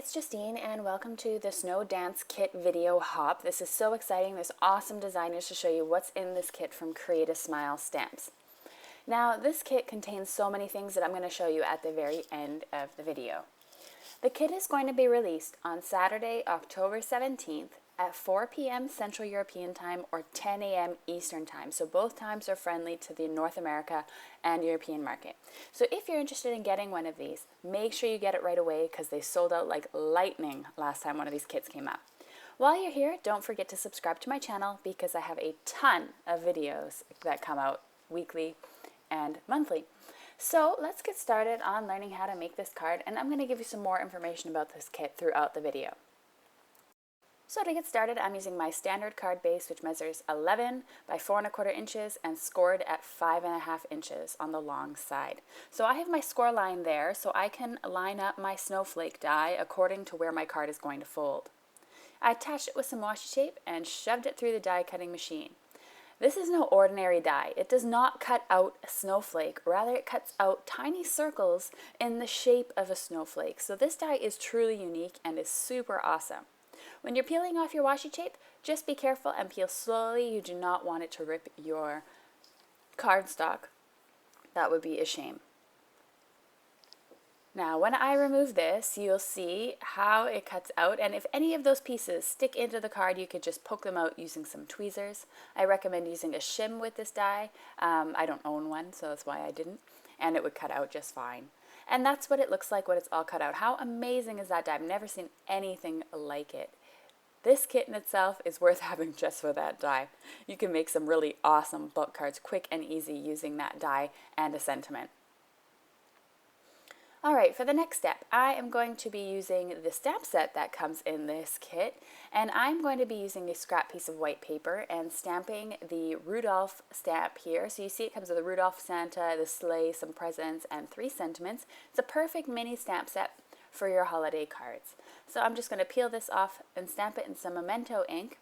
it's Justine and welcome to the Snow Dance Kit video hop. This is so exciting. There's awesome designers to show you what's in this kit from Create a Smile Stamps. Now this kit contains so many things that I'm going to show you at the very end of the video. The kit is going to be released on Saturday, October 17th at 4 p.m. Central European Time or 10 a.m. Eastern Time. So both times are friendly to the North America and European market. So if you're interested in getting one of these, make sure you get it right away because they sold out like lightning last time one of these kits came up. While you're here, don't forget to subscribe to my channel because I have a ton of videos that come out weekly and monthly. So let's get started on learning how to make this card, and I'm going to give you some more information about this kit throughout the video. So to get started, I'm using my standard card base, which measures 11 by 4 1/4 inches and scored at 5.5 inches on the long side. So I have my score line there, so I can line up my snowflake die according to where my card is going to fold. I attached it with some washi tape and shoved it through the die cutting machine. This is no ordinary die. It does not cut out a snowflake, rather it cuts out tiny circles in the shape of a snowflake. So this die is truly unique and is super awesome. When you're peeling off your washi tape, just be careful and peel slowly. You do not want it to rip your cardstock. That would be a shame. Now, when I remove this, you'll see how it cuts out, and if any of those pieces stick into the card, you could just poke them out using some tweezers. I recommend using a shim with this die. I don't own one, so that's why I didn't, and it would cut out just fine. And that's what it looks like when it's all cut out. How amazing is that die? I've never seen anything like it. This kit in itself is worth having just for that die. You can make some really awesome book cards quick and easy using that die and a sentiment. Alright, for the next step, I am going to be using the stamp set that comes in this kit, and I'm going to be using a scrap piece of white paper and stamping the Rudolph stamp here. So you see it comes with a Rudolph, Santa, the sleigh, some presents, and 3 sentiments. It's a perfect mini stamp set for your holiday cards. So I'm just going to peel this off and stamp it in some Memento ink,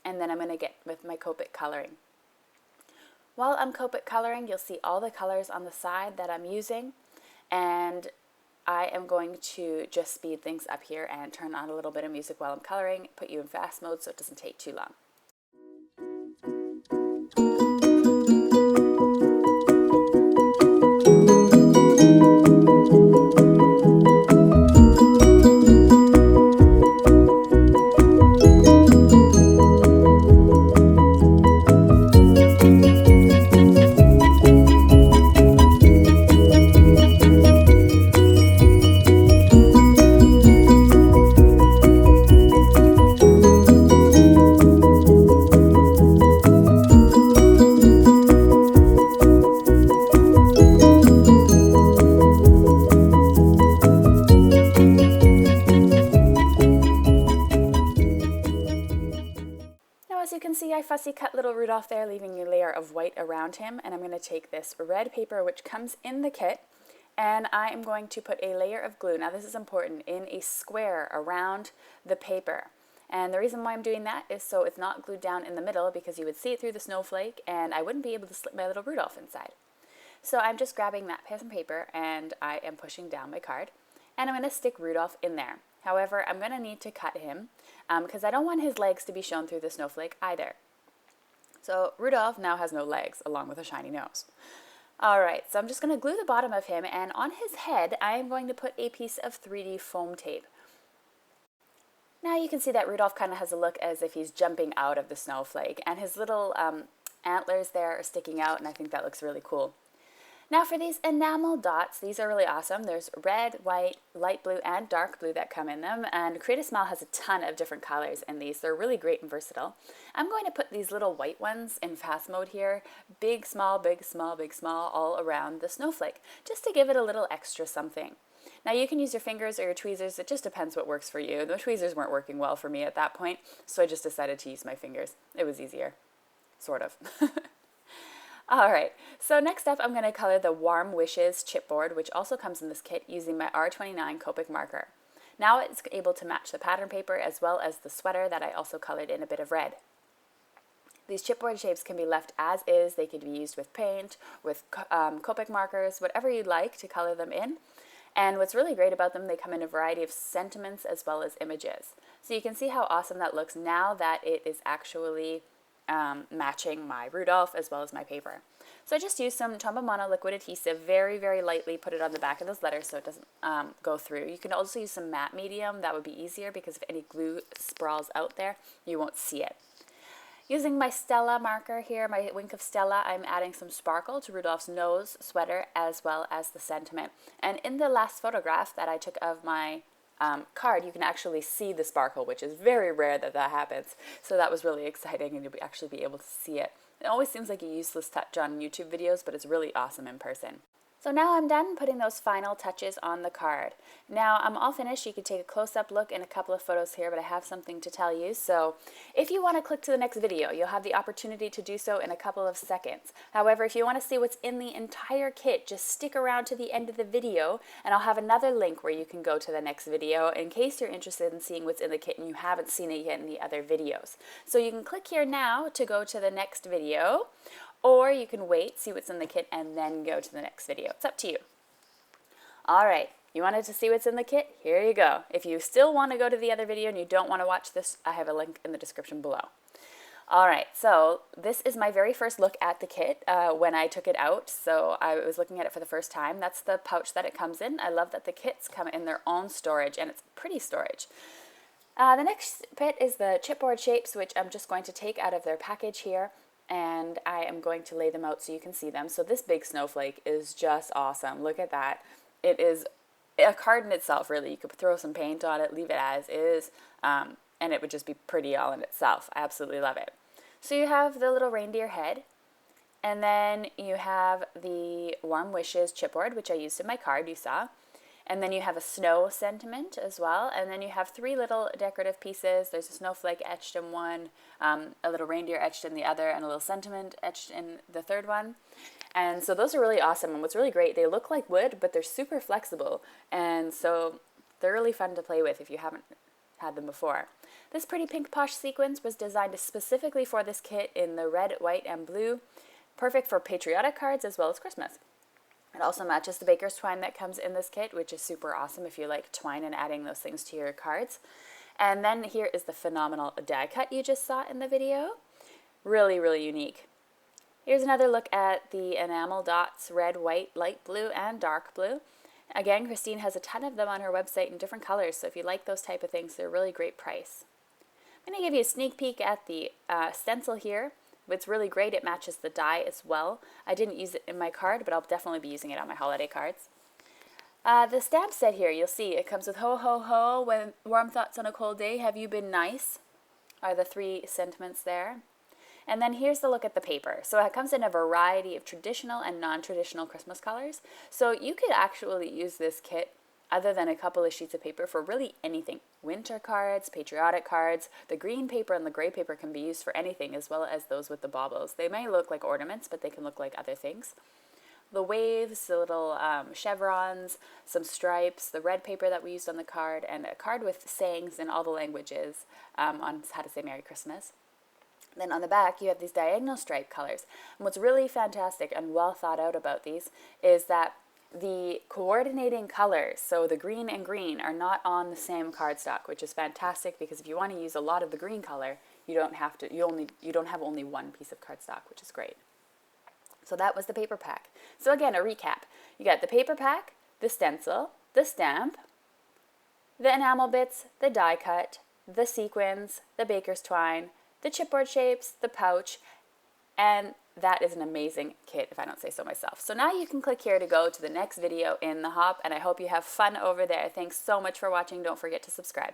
and then I'm going to get with my Copic coloring. While I'm Copic coloring, you'll see all the colors on the side that I'm using, and I am going to just speed things up here and turn on a little bit of music while I'm coloring, put you in fast mode so it doesn't take too long. As you can see, I fussy cut little Rudolph there, leaving a layer of white around him, and I'm going to take this red paper which comes in the kit, and I am going to put a layer of glue, now this is important, in a square around the paper. And the reason why I'm doing that is so it's not glued down in the middle, because you would see it through the snowflake and I wouldn't be able to slip my little Rudolph inside. So I'm just grabbing that piece of paper and I am pushing down my card, and I'm going to stick Rudolph in there. However, I'm going to need to cut him because I don't want his legs to be shown through the snowflake either. So Rudolph now has no legs along with a shiny nose. Alright, so I'm just going to glue the bottom of him, and on his head I am going to put a piece of 3D foam tape. Now you can see that Rudolph kind of has a look as if he's jumping out of the snowflake, and his little antlers there are sticking out, and I think that looks really cool. Now for these enamel dots, these are really awesome. There's red, white, light blue, and dark blue that come in them, and Create a Smile has a ton of different colors in these. They're really great and versatile. I'm going to put these little white ones in fast mode here, big, small, big, small, big, small, all around the snowflake, just to give it a little extra something. Now you can use your fingers or your tweezers, it just depends what works for you. The tweezers weren't working well for me at that point, so I just decided to use my fingers. It was easier, sort of. Alright, so next up I'm going to color the Warm Wishes chipboard, which also comes in this kit, using my R29 Copic marker. Now it's able to match the pattern paper as well as the sweater that I also colored in a bit of red. These chipboard shapes can be left as is. They could be used with paint, with Copic markers, whatever you'd like to color them in. And what's really great about them, they come in a variety of sentiments as well as images. So you can see how awesome that looks now that it is actually matching my Rudolph as well as my paper. So I just used some Tombow Mono liquid adhesive, very, very lightly put it on the back of those letters so it doesn't go through. You can also use some matte medium, that would be easier because if any glue sprawls out there, you won't see it. Using my Stella marker here, my Wink of Stella, I'm adding some sparkle to Rudolph's nose, sweater, as well as the sentiment. And in the last photograph that I took of my card, you can actually see the sparkle, which is very rare that happens. So that was really exciting, and you'll actually be able to see it. It always seems like a useless touch on YouTube videos, but it's really awesome in person. So now I'm done putting those final touches on the card. Now I'm all finished. You can take a close-up look and a couple of photos here, but I have something to tell you. So if you want to click to the next video, you'll have the opportunity to do so in a couple of seconds. However, if you want to see what's in the entire kit, just stick around to the end of the video, and I'll have another link where you can go to the next video in case you're interested in seeing what's in the kit and you haven't seen it yet in the other videos. So you can click here now to go to the next video, or you can wait, see what's in the kit, and then go to the next video. It's up to you. All right, you wanted to see what's in the kit? Here you go. If you still want to go to the other video and you don't want to watch this, I have a link in the description below. All right, so this is my very first look at the kit when I took it out. So I was looking at it for the first time. That's the pouch that it comes in. I love that the kits come in their own storage, and it's pretty storage. The next bit is the chipboard shapes, which I'm just going to take out of their package here, and I am going to lay them out so you can see them. So this big snowflake is just awesome. Look at that. It is a card in itself, really. You could throw some paint on it, leave it as is, and it would just be pretty all in itself. I absolutely love it. So you have the little reindeer head, and then you have the Warm Wishes chipboard, which I used in my card, you saw. And then you have a snow sentiment as well. And then you have 3 little decorative pieces. There's a snowflake etched in one, a little reindeer etched in the other, and a little sentiment etched in the third one. And so those are really awesome. And what's really great, they look like wood, but they're super flexible. And so they're really fun to play with if you haven't had them before. This pretty pink posh sequence was designed specifically for this kit in the red, white, and blue. Perfect for patriotic cards as well as Christmas. It also matches the baker's twine that comes in this kit, which is super awesome if you like twine and adding those things to your cards. And then here is the phenomenal die cut you just saw in the video. Really, really unique. Here's another look at the enamel dots, red, white, light blue, and dark blue. Again, Justine has a ton of them on her website in different colors, so if you like those type of things, they're a really great price. I'm going to give you a sneak peek at the stencil here. It's really great. It matches the die as well. I didn't use it in my card, but I'll definitely be using it on my holiday cards. The stamp set here, you'll see, it comes with ho, ho, ho, when warm thoughts on a cold day, have you been nice, are the 3 sentiments there. And then here's the look at the paper. So it comes in a variety of traditional and non-traditional Christmas colors. So you could actually use this kit other than a couple of sheets of paper for really anything. Winter cards, patriotic cards, the green paper and the gray paper can be used for anything, as well as those with the baubles. They may look like ornaments, but they can look like other things. The waves, the little chevrons, some stripes, the red paper that we used on the card, and a card with sayings in all the languages on how to say Merry Christmas. Then on the back, you have these diagonal stripe colors. And what's really fantastic and well thought out about these is that the coordinating colors, so the green and green, are not on the same cardstock, which is fantastic because if you want to use a lot of the green color, you don't have to. You don't have only one piece of cardstock, which is great. So that was the paper pack. So again, a recap: you got the paper pack, the stencil, the stamp, the enamel bits, the die cut, the sequins, the baker's twine, the chipboard shapes, the pouch, and that is an amazing kit if I don't say so myself. So now you can click here to go to the next video in the hop, and I hope you have fun over there. Thanks so much for watching. Don't forget to subscribe.